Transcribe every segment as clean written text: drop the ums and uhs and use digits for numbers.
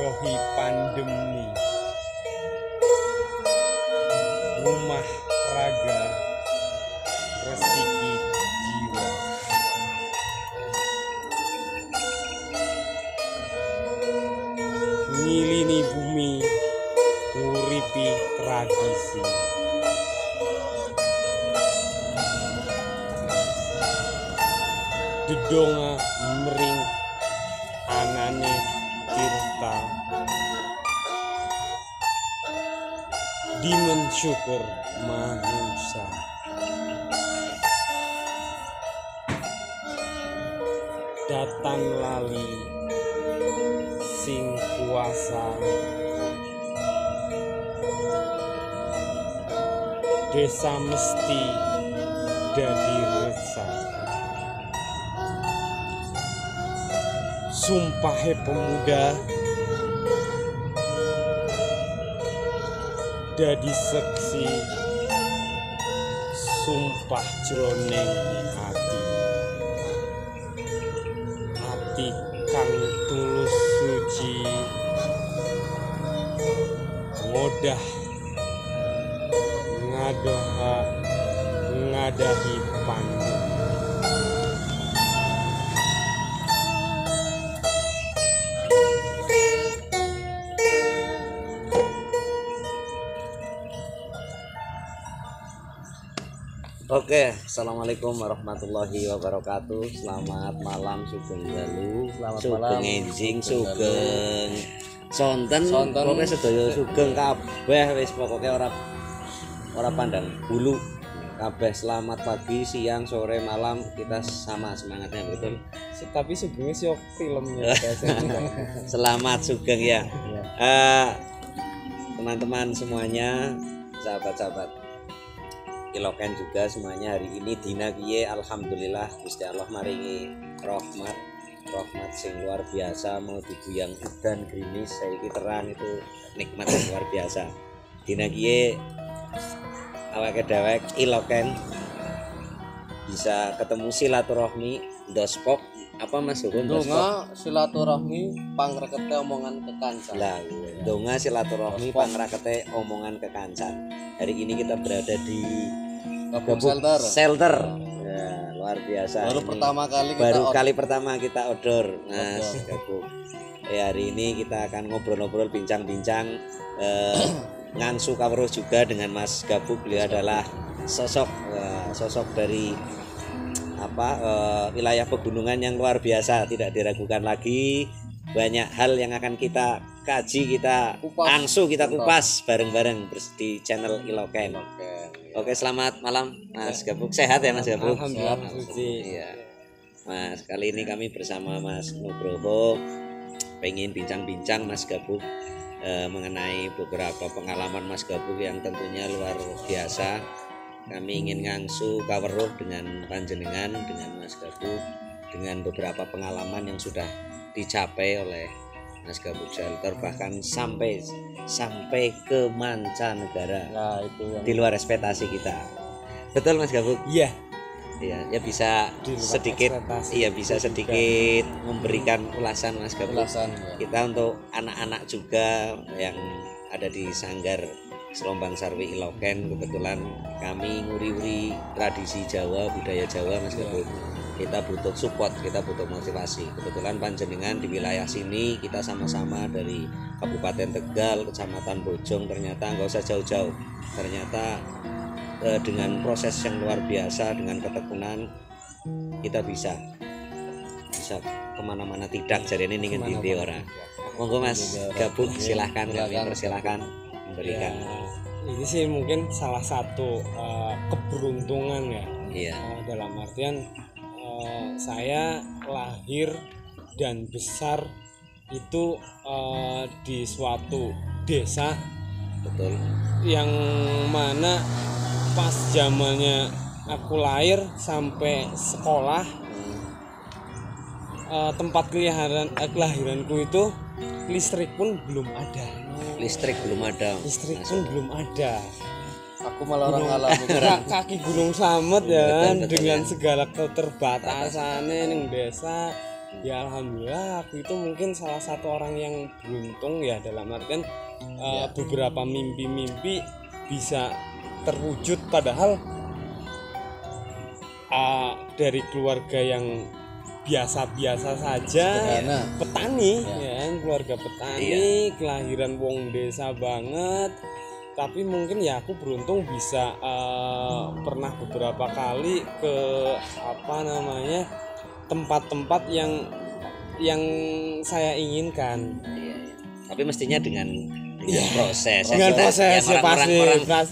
rohi pandemi, rumah raga resiki jiwa, ngilini bumi nguripi tradisi, dedonga mering anane tirta, dimen syukur manusia, datang lali sing kuasa, desa mesti dadi resah, sumpahe pemuda dadi seksi, sumpah jroning ati, ati kang tulus suci, ngodah ngadoha ngadahi pandemi. Oke, assalamualaikum warahmatullahi wabarakatuh. Selamat malam Sugeng Dalu, Sugeng Enjing, Sugeng Sonten. Pokoke sedaya sugeng kabeh wis pokoke ora pandang bulu. Kabeh selamat pagi, siang, sore, malam, kita sama semangatnya betul. Tapi sugengnya sih filmnya. Selamat sugeng ya. Teman-teman semuanya, sahabat-sahabat Iloken juga semuanya, hari ini dina kiye alhamdulillah Gusti Allah maringi rahmat sing luar biasa, mau diguyang udan gerimis saiki terang, itu nikmat yang luar biasa. Dina kiye awake dewek Iloken bisa ketemu silaturahmi dospok apa Mas Hukum donga silaturahmi pangrekete omongan kekancan. Lah, donga silaturahmi pangrekete omongan kekancan. Hari ini kita berada di Gabung Shelter. Ya, luar biasa. Baru kali pertama kita odor, Mas Gabung. Ya, hari ini kita akan ngobrol-ngobrol, bincang-bincang, ngangsu kaweruh juga dengan Mas Gabung. Beliau adalah sosok dari wilayah pegunungan yang luar biasa, tidak diragukan lagi. Banyak hal yang akan kita kaji, kita kupas bareng-bareng di channel Iloken. Oke, selamat malam Mas Gabuk. Sehat ya Mas Gabuk? Alhamdulillah. Iya. Mas, kali ini kami bersama Mas Nugroho pengen bincang-bincang Mas Gabuk mengenai beberapa pengalaman Mas Gabuk yang tentunya luar biasa. Kami ingin ngangsu kaweruh dengan panjenengan, dengan Mas Gabuk, dengan beberapa pengalaman yang sudah dicapai oleh Mas Gabuk Shelter, bahkan sampai ke mancanegara. Nah, itu yang di luar ekspektasi kita. Betul Mas Gabuk? Iya. Iya, ya bisa sedikit memberikan ulasan Mas Gabuk. ya. Kita untuk anak-anak juga yang ada di Sanggar Selombang Sarwi Iloken, kebetulan kami nguri-uri tradisi Jawa, budaya Jawa Mas Gabuk. Kita butuh support, kita butuh motivasi. Kebetulan panjenengan di wilayah sini, kita sama-sama dari Kabupaten Tegal, Kecamatan Bojong, ternyata nggak usah jauh-jauh. Ternyata dengan proses yang luar biasa, dengan ketekunan, kita bisa kemana-mana tidak. Jadi ini ingin di ora. Monggo Mas Gabung, silahkan kami persilahkan memberikan. Ya, ini sih mungkin salah satu keberuntungan ya. Iya. Dalam artian saya lahir dan besar itu di suatu desa, betul, yang mana pas zamannya aku lahir sampai sekolah, tempat kelahiranku itu listrik pun belum ada. Listrik belum ada. Aku malah orang ngalamin Kaki Gunung Samet ya kan, betul, dengan ya. segala keterbatasannya ning desa Ya alhamdulillah aku itu mungkin salah satu orang yang beruntung ya, dalam artian beberapa mimpi-mimpi bisa terwujud, padahal dari keluarga yang biasa-biasa saja, Sederhana. petani Ya. ya kan, keluarga petani, kelahiran wong desa banget. Tapi mungkin ya aku beruntung bisa pernah beberapa kali ke tempat-tempat yang saya inginkan. Iya, iya. Tapi mestinya dengan Iya, proses. dengan Kita- proses, yang ya, pasti,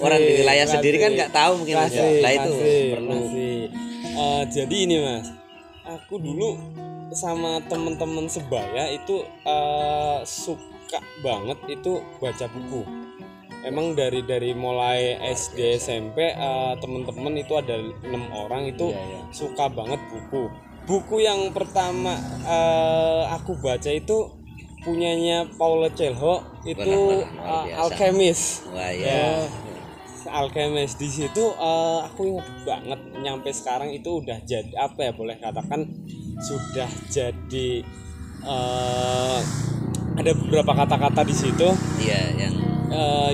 orang di wilayah pasti. sendiri kan nggak tahu mungkin Mas. Lah itu perlu. pasti. Jadi ini Mas, aku dulu sama teman-teman sebaya itu suka banget itu baca buku. Emang dari mulai SD SMP teman-teman itu ada 6 orang itu suka banget buku. Buku yang pertama aku baca itu punyanya Paulo Coelho, itu Luar biasa. Alchemist. Wah Ya, ya. Alchemist di situ aku ingat banget, nyampe sekarang itu udah jadi apa ya, boleh katakan sudah jadi ada beberapa kata-kata di situ Iya,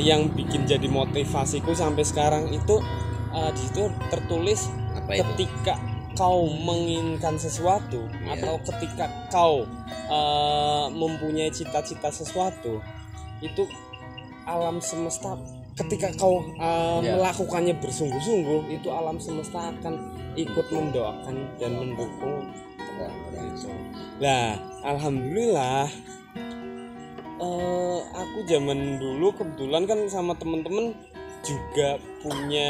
yang bikin jadi motivasiku sampai sekarang itu di situ tertulis apa itu? ketika kau menginginkan sesuatu atau ketika kau mempunyai cita-cita sesuatu, itu alam semesta ketika kau melakukannya bersungguh-sungguh, itu alam semesta akan ikut mendoakan dan mendukung. Nah, alhamdulillah aku zaman dulu kebetulan kan sama temen-temen juga punya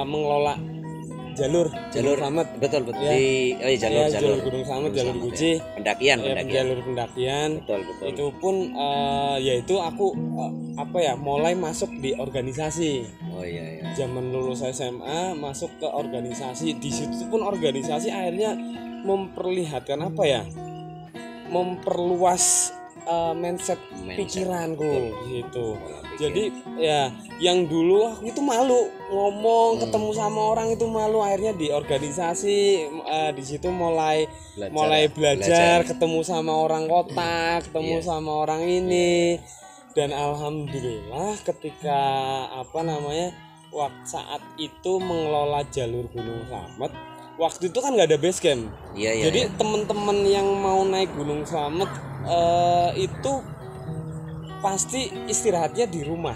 mengelola jalur Slamet. Betul Ya. di jalur Gunung Slamet, jalur Slamet, Guci, ya. pendakian jalur pendakian. betul Itu pun yaitu aku mulai masuk di organisasi. oh iya. Zaman lulus SMA masuk ke organisasi. Di situ pun organisasi akhirnya memperlihatkan memperluas mindset pikiranku gitu. Jadi ya yang dulu aku itu malu ngomong, ketemu sama orang itu malu, akhirnya di organisasi di situ mulai belajar, ketemu sama orang kota, ketemu sama orang ini. Dan alhamdulillah ketika saat itu mengelola jalur Gunung Slamet, waktu itu kan nggak ada base camp. Jadi teman-teman yang mau naik Gunung Slamet itu pasti istirahatnya di rumah.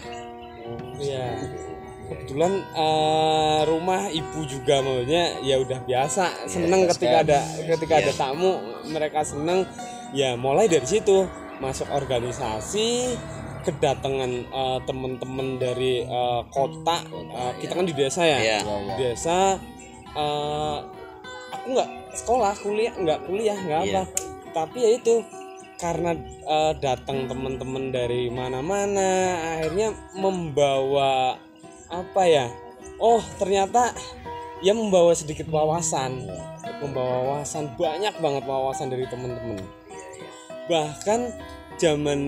Ya, kebetulan rumah ibu juga maunya ya udah biasa, seneng ketika ada tamu, mereka seneng. Ya mulai dari situ masuk organisasi, kedatangan teman-teman dari kota. Kita kan di desa ya. Desa aku nggak kuliah nggak apa, tapi ya itu karena datang teman-teman dari mana-mana, akhirnya membawa ternyata ya membawa sedikit wawasan, banyak banget wawasan dari teman-teman. Bahkan zaman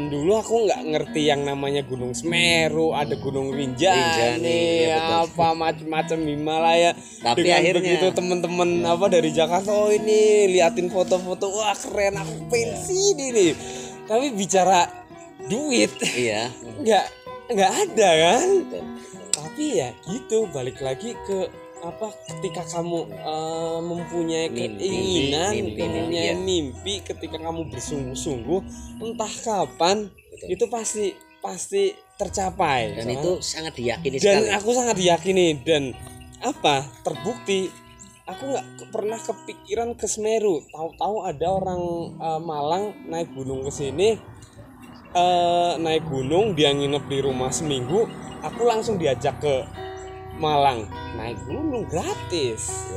dulu aku nggak ngerti yang namanya Gunung Semeru, ada Gunung Rinjani, macam-macam Himalaya. Tapi dengan akhirnya begitu teman-teman dari Jakarta, ini liatin foto-foto, wah keren, aku pensi ini. Tapi bicara duit, nggak ada kan. Tapi ya gitu, balik lagi ke ketika kamu mempunyai keinginan, mempunyai mimpi, ketika kamu bersungguh-sungguh, entah kapan itu pasti tercapai. Dan itu sangat diyakini dan sekali. aku sangat diyakini, dan terbukti aku nggak pernah kepikiran ke Semeru. Tahu-tahu ada orang Malang naik gunung ke sini, naik gunung, dia nginep di rumah seminggu, aku langsung diajak ke Malang naik gunung gratis.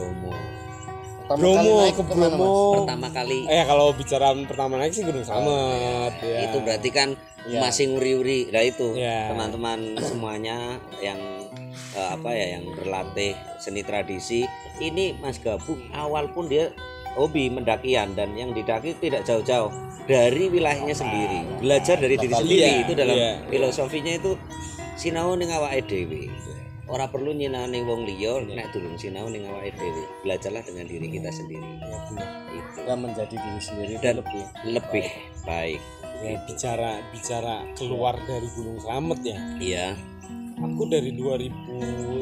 Bromo ke Bromo. Pertama kali. Kalau bicara pertama naik sih Gunung Slamet. Ya. Itu berarti kan masih nguri-uri. Nah itu teman-teman semuanya yang yang berlatih seni tradisi. Ini Mas Gabung awal pun dia hobi mendakian, dan yang didaki tidak jauh-jauh dari wilayahnya sendiri. Belajar dari diri sendiri, itu dalam filosofinya itu sinau ning awake dhewe. ora perlu nyinaoni wong liya nek durung sinau ning awake dhewe. Belajarlah dengan diri kita sendiri. Ya benar. Itu. Dan menjadi diri sendiri itu Dan lebih baik. Ya, bicara keluar dari Gunung Slamet ya. Iya. Aku dari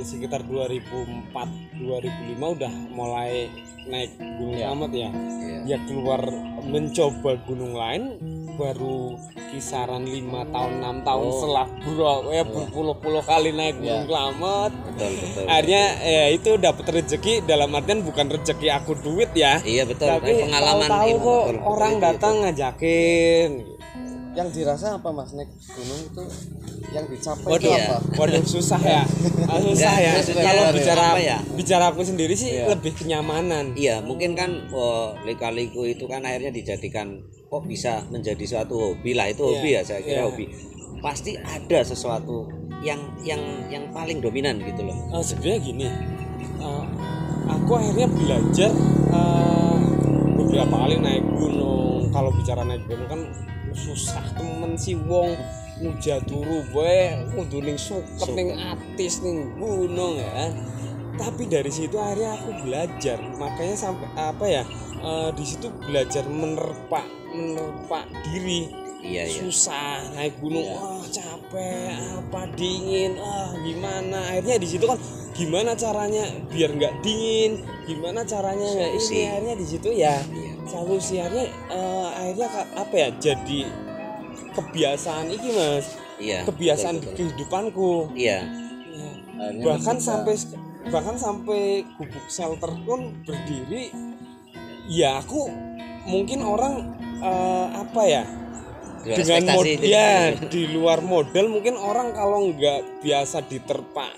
sekitar 2004 2005 udah mulai naik Gunung Slamet ya. Iya. Ya keluar mencoba gunung lain baru kisaran 5 tahun 6 tahun setelah berpuluh-puluh kali naik Gunung Slamet. Betul. Akhirnya ya itu dapat rezeki, dalam artian bukan rezeki aku duit ya. Iya betul. Tapi pengalaman tahu ilmu, kok betul, orang betul, datang ngajakin. yang dirasa apa Mas naik gunung itu yang dicapai Waduh, itu apa? waduh susah ya. Susah ya. maksudnya Kalau dari bicara apa ya? bicara aku sendiri sih lebih kenyamanan. Iya, mungkin kan lika-liku itu kan akhirnya dijadikan kok bisa menjadi suatu hobi lah, itu hobi ya saya kira hobi. Pasti ada sesuatu yang paling dominan gitu loh. Sebenarnya gini, aku akhirnya belajar beberapa kali naik gunung. Kalau bicara naik gunung kan susah temen si wong muja turu bae kudu ning suket ning atis ning gunung ya. Tapi dari situ akhirnya aku belajar, makanya sampai apa ya di situ belajar menerpa diri. Iya. Susah naik gunung, capek, apa dingin, gimana. Akhirnya di situ kan gimana caranya biar nggak dingin, gimana caranya nggak ini. Akhirnya di situ ya solusi akhirnya apa ya jadi kebiasaan iki Mas. Iya. Kebiasaan betul. di kehidupanku. Iya. Bahkan sampai gubuk shelter pun berdiri. Ya aku mungkin orang apa ya? Dengan model di luar model mungkin orang kalau nggak biasa diterpa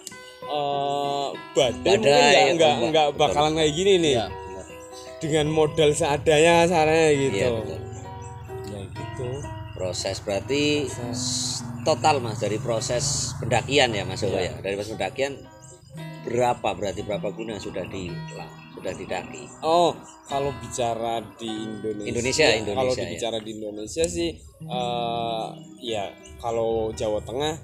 badan mungkin nggak bakalan kayak gini nih ya, dengan modal seadanya caranya gitu ya, betul. Ya gitu proses berarti total Mas dari proses pendakian ya Mas ya. Dari proses pendakian berapa gunung sudah didaki? Kalau bicara di Indonesia kalau bicara di Indonesia sih ya kalau Jawa Tengah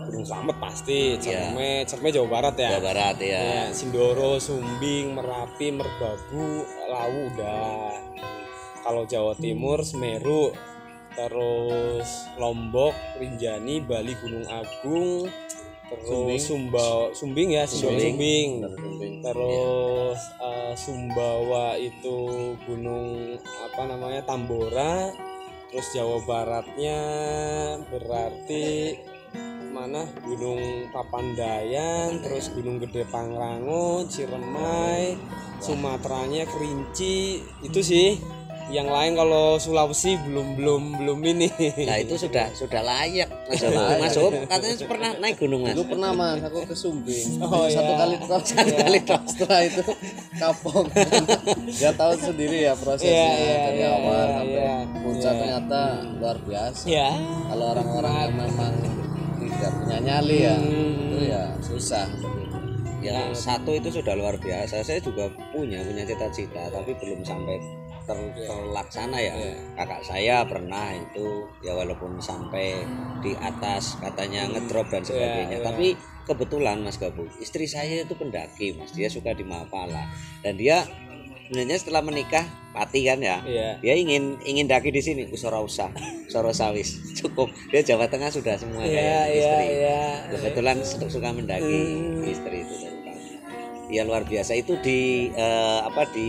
Gunung Slamet pasti, Cerme Jawa Barat ya. Jawa Barat ya. Sindoro, Sumbing, Merapi, Merbabu, Lawu udah. Kalau Jawa Timur Semeru, terus Lombok, Rinjani, Bali Gunung Agung, terus Sumbing ya, Sumbing. Terus Sumbawa itu gunung Tambora. Terus Jawa Baratnya berarti mana Gunung Papandayan, terus Gunung Gede Pangrango, Ciremai, Sumateranya Kerinci, itu sih. Yang lain kalau Sulawesi belum ini. Nah itu sudah layak Mas Op katanya pernah naik gunung Mas. Dulu pernah Mas, aku ke Sumbing. Satu kali setelah itu kapok. Dia tahu sendiri ya prosesnya dari awal sampai puncak ternyata luar biasa. Kalau orang-orang yang memang tidak punya nyali ya itu ya susah. Ya satu itu sudah luar biasa. Saya juga punya cita-cita tapi belum sampai terlaksana ya. Kakak saya pernah itu ya walaupun sampai di atas katanya ngedrop dan sebagainya. Tapi kebetulan Mas Gabu, istri saya itu pendaki Mas. Dia suka di Mapala dan dia sebenarnya setelah menikah pati kan ya. Dia ingin daki di sini usah wis cukup. Dia Jawa Tengah sudah semua kayak istri. Kebetulan suka mendaki istri itu. Ya luar biasa itu di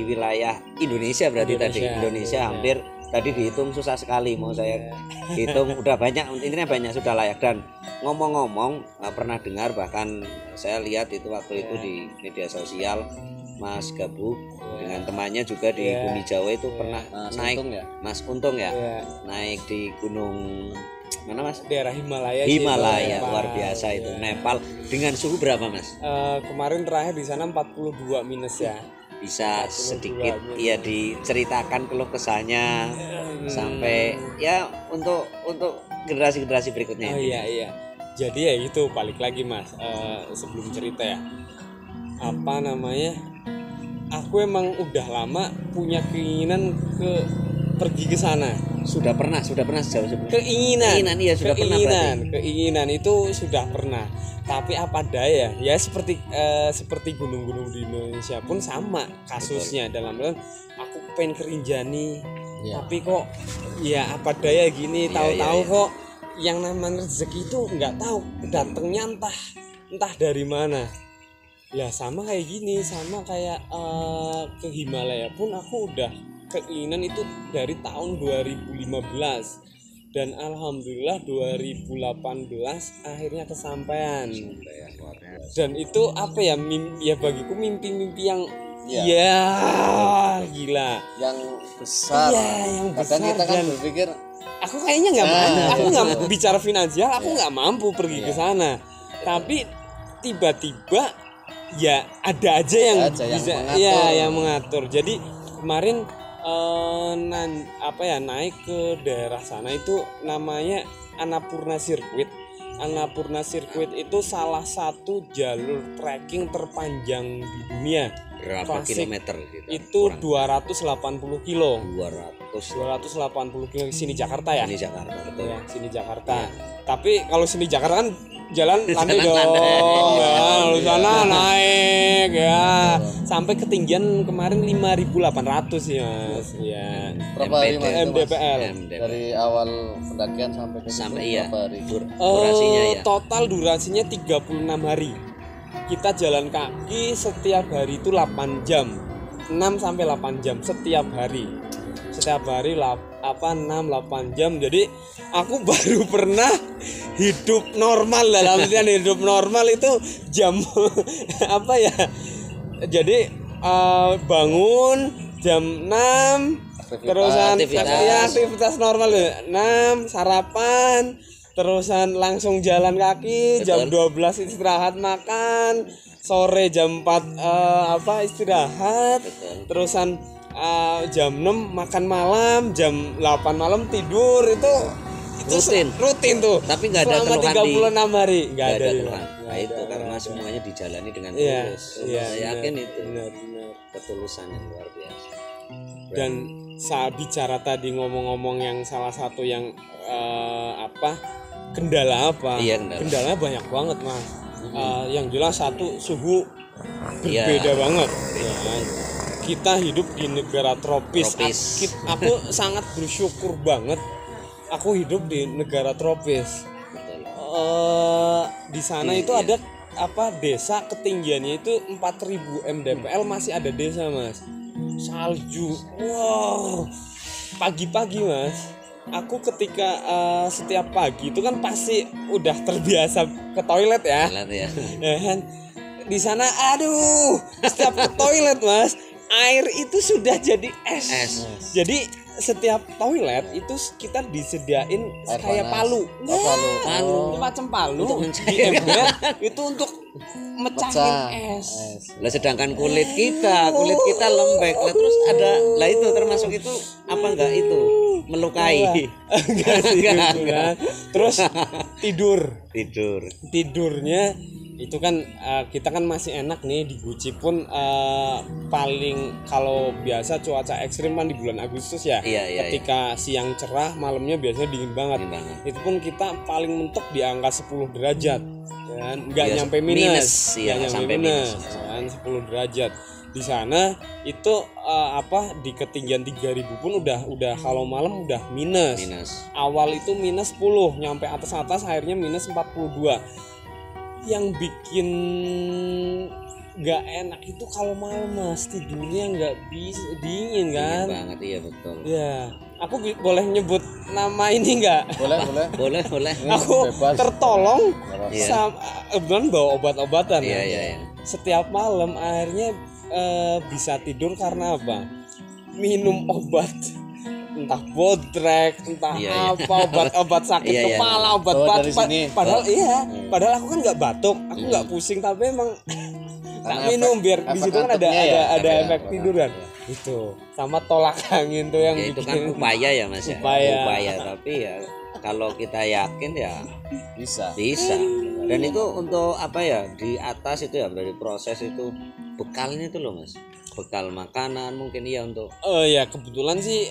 wilayah Indonesia berarti Indonesia hampir tadi dihitung susah sekali mau saya hitung udah banyak intinya banyak sudah layak. Dan ngomong-ngomong pernah dengar bahkan saya lihat itu waktu itu di media sosial Mas Gabu dengan temannya juga di Bumi Jawa itu pernah naik Mas Untung ya naik di gunung mana Mas? Daerah Himalaya luar biasa itu Nepal dengan suhu berapa Mas? Kemarin terakhir di sana 42 minus ya. Bisa sedikit ya diceritakan keluh kesahnya sampai ya untuk generasi berikutnya. Iya. Jadi ya itu balik lagi Mas sebelum cerita ya. Aku emang udah lama punya keinginan pergi ke sana. sudah pernah sejauh sebelum keinginan iya sudah pernah berarti. Keinginan itu sudah pernah, tapi apa daya ya seperti gunung-gunung di Indonesia pun sama kasusnya. Betul. Dalam hal aku pengen kerinjani tapi kok ya apa daya gini, tahu-tahu kok yang namanya rezeki itu nggak tahu datangnya entah dari mana. Ya sama kayak gini, sama kayak ke Himalaya pun aku udah keinginan itu dari tahun 2015 dan alhamdulillah 2018 akhirnya kesampaian. Dan itu apa ya, bagiku mimpi-mimpi yang gila, yang besar. Yang besar. Kadang kita kan berpikir aku kayaknya nggak mampu, aku nggak bicara finansial, aku nggak mampu pergi ke sana. Tapi tiba-tiba ya ada aja yang bisa yang mengatur. Jadi kemarin naik ke daerah sana itu namanya Annapurna Circuit. Annapurna Circuit itu salah satu jalur trekking terpanjang di dunia. Berapa kilometer gitu? Itu 280 kilo. 280 kilo sini Jakarta ya? Sini Jakarta, betul. Ya, sini Jakarta. Ya. Tapi kalau sini Jakarta kan jalan landai dong. Lalu sana naik ya. Sampai ketinggian kemarin 5.800 ya, Mas. Ya. Berapa hari MDPL? Dari awal pendakian sampai berapa hari? Durasinya ya. Total durasinya 36 hari. Kita jalan kaki setiap hari itu 8 jam. 6 sampai 8 jam setiap hari. Setiap hari 6-8 jam. Jadi aku baru pernah hidup normal, dalam artian hidup normal itu jam apa ya? Jadi bangun jam 6 terusan aktivitas normal 6 sarapan, terusan langsung jalan kaki. Betul. Jam 12 istirahat makan, sore jam 4 istirahat. Betul. Terusan jam 6 makan malam, jam 8 malam tidur. Itu rutin tuh. Tapi nggak ada keluhan 36 hari nggak ada keluhan. Nah itu karena semuanya dijalani dengan tulus. Saya yakin itu benar. Ketulusan yang luar biasa. Dan saat bicara tadi ngomong-ngomong yang salah satu yang kendala apa? Iya, kendalanya banyak banget, Mas. Yang jelas satu, suhu berbeda banget. Ya. Kita hidup di negara tropis. Aku sangat bersyukur banget. Aku hidup di negara tropis. Di sana itu ada desa ketinggiannya itu 4.000 mdpl, masih ada desa, Mas. Salju. Wow. Pagi-pagi, Mas. Aku ketika setiap pagi itu kan pasti udah terbiasa ke toilet ya. Di sana setiap ke toilet, Mas, air itu sudah jadi es. Jadi setiap toilet itu kita disediain air kayak palu. Macam palu di ember itu untuk mecahin es. Lah sedangkan kulit kita lembek. Lah terus ada itu termasuk itu apa enggak itu melukai? Enggak. Terus tidurnya itu kan kita kan masih enak nih di Guci pun paling kalau biasa cuaca ekstrim kan di bulan Agustus ya. Ketika siang cerah malamnya biasanya dingin banget. Itu pun kita paling mentok di angka 10 derajat kan, nggak nyampe minus. Sampai minus kan 10 derajat. Di sana itu di ketinggian 3.000 pun udah kalau malam udah minus. Awal itu minus 10, nyampe atas akhirnya minus 42. Yang bikin nggak enak itu kalau malam, Mas, tidurnya nggak bisa, dingin kan. Dingin banget, iya betul. Ya, aku boleh nyebut nama ini nggak? Boleh. Aku tertolong sama bawa obat-obatan. Iya. Setiap malam akhirnya bisa tidur karena apa? Minum obat. Entah bodrek, entah obat sakit kepala, obat batuk. Padahal aku kan nggak batuk, aku nggak pusing, tapi emang tak minum biar di situ kan ada efek tidur kan. Itu sama tolak angin tuh yang itu kan upaya ya, Mas. Upaya, tapi ya kalau kita yakin ya bisa. Dan itu untuk di atas itu ya, dari proses itu bekalnya itu loh, Mas. bekal makanan mungkin ya untuk ya kebetulan sih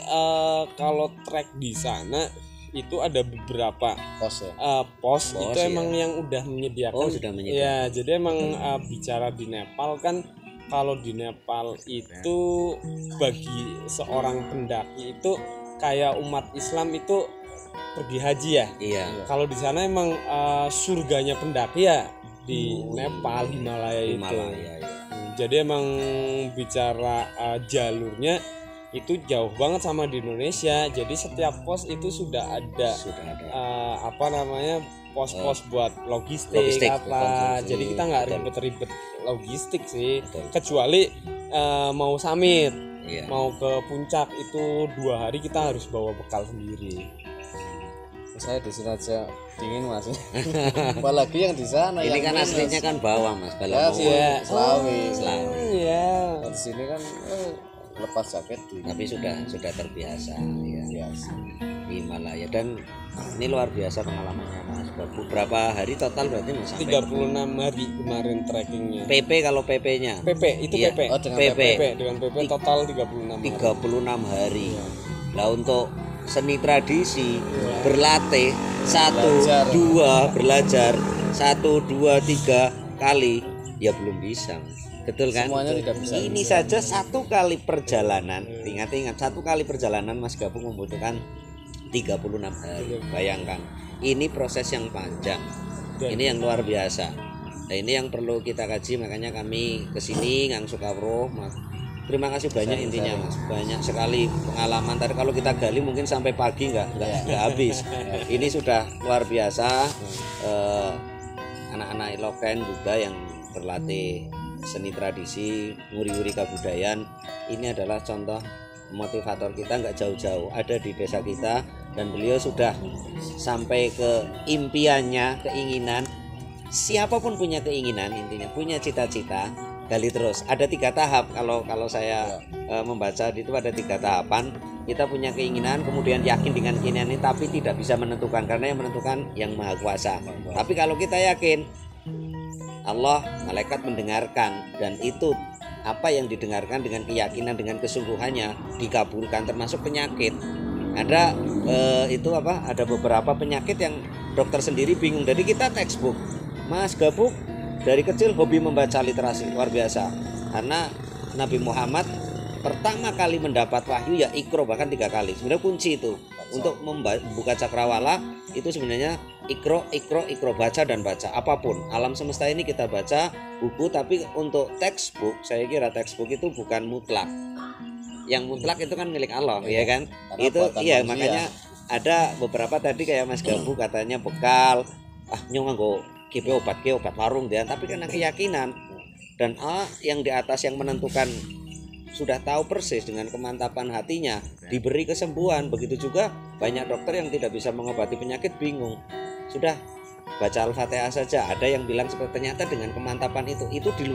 kalau trek di sana itu ada beberapa pos itu ya? Emang yang udah menyediakan. Sudah menyediakan. Ya, jadi emang bicara di Nepal kan, kalau di Nepal itu bagi seorang pendaki itu kayak umat Islam itu pergi haji ya. Iya. Kalau di sana emang surganya pendaki ya di Nepal, Himalaya itu. Ya. Jadi emang bicara jalurnya itu jauh banget sama di Indonesia. Jadi setiap pos itu sudah ada. Pos-pos buat logistik apa. Jadi kita nggak ribet-ribet logistik sih. Betul. Kecuali mau summit, mau ke puncak itu 2 hari kita harus bawa bekal sendiri. Saya di sini aja dingin Mas. Apalagi yang di sana. Ini kan aslinya kan bawah Mas, Selawi. Iya. Di sini kan lepas jaket tapi sudah terbiasa ya. Biasa. Himalaya dan ini luar biasa pengalamannya Mas. Berapa hari total berarti Mas? 36 hari kemarin trekkingnya. PP kalau PP-nya. PP itu iya. PP. Dengan PP total 36 hari. Lah untuk seni tradisi berlatih 1 2 belajar 1 2 3 kali ya belum bisa. Betul kan? Semuanya tidak bisa. Ini saja 1 kali perjalanan. Ingat 1 kali perjalanan Mas Gabung membutuhkan 36 hari. Bayangkan. Ini proses yang panjang. Ini yang luar biasa. Nah, ini yang perlu kita kaji, makanya kami kesini Ngang Sukawro. Terima kasih banyak intinya Mas. Banyak sekali pengalaman. Tadi kalau kita gali mungkin sampai pagi nggak habis. Ini sudah luar biasa. Anak-anak Iloken juga yang berlatih seni tradisi, nguri-nguri kebudayaan. Ini adalah contoh motivator kita, nggak jauh-jauh, ada di desa kita, dan beliau sudah sampai ke impiannya, keinginan. Siapapun punya keinginan, intinya punya cita-cita, gali terus. Ada 3 tahap kalau saya membaca itu ada 3 tahapan. Kita punya keinginan, kemudian yakin dengan keinginan ini, tapi tidak bisa menentukan karena yang menentukan yang Maha Kuasa. Tapi kalau kita yakin Allah, malaikat mendengarkan, dan itu apa yang didengarkan dengan keyakinan, dengan kesungguhannya dikabulkan, termasuk penyakit. Ada ada beberapa penyakit yang dokter sendiri bingung. Jadi kita textbook. Mas Gabuk dari kecil hobi membaca literasi, luar biasa. Karena Nabi Muhammad pertama kali mendapat wahyu ya Iqra, bahkan 3 kali. Sebenarnya kunci itu untuk membuka cakrawala itu sebenarnya Iqra, baca dan baca apapun. Alam semesta ini kita baca buku, tapi untuk textbook, saya kira textbook itu bukan mutlak. Yang mutlak itu kan milik Allah, ya kan? Itu iya, makanya ada beberapa tadi kayak Mas Gabu katanya bekal, nyong nganggo kipe obat warung dia, tapi karena keyakinan dan yang di atas yang menentukan sudah tahu persis dengan kemantapan hatinya, diberi kesembuhan. Begitu juga banyak dokter yang tidak bisa mengobati penyakit bingung. Sudah baca Al-Fatihah saja. Ada yang bilang seperti ternyata dengan kemantapan itu di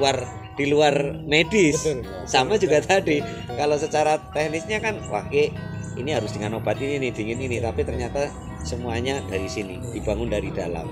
luar medis. Sama juga tadi. Kalau secara teknisnya kan ini harus dengan obat ini dingin ini, tapi ternyata semuanya dari sini, dibangun dari dalam.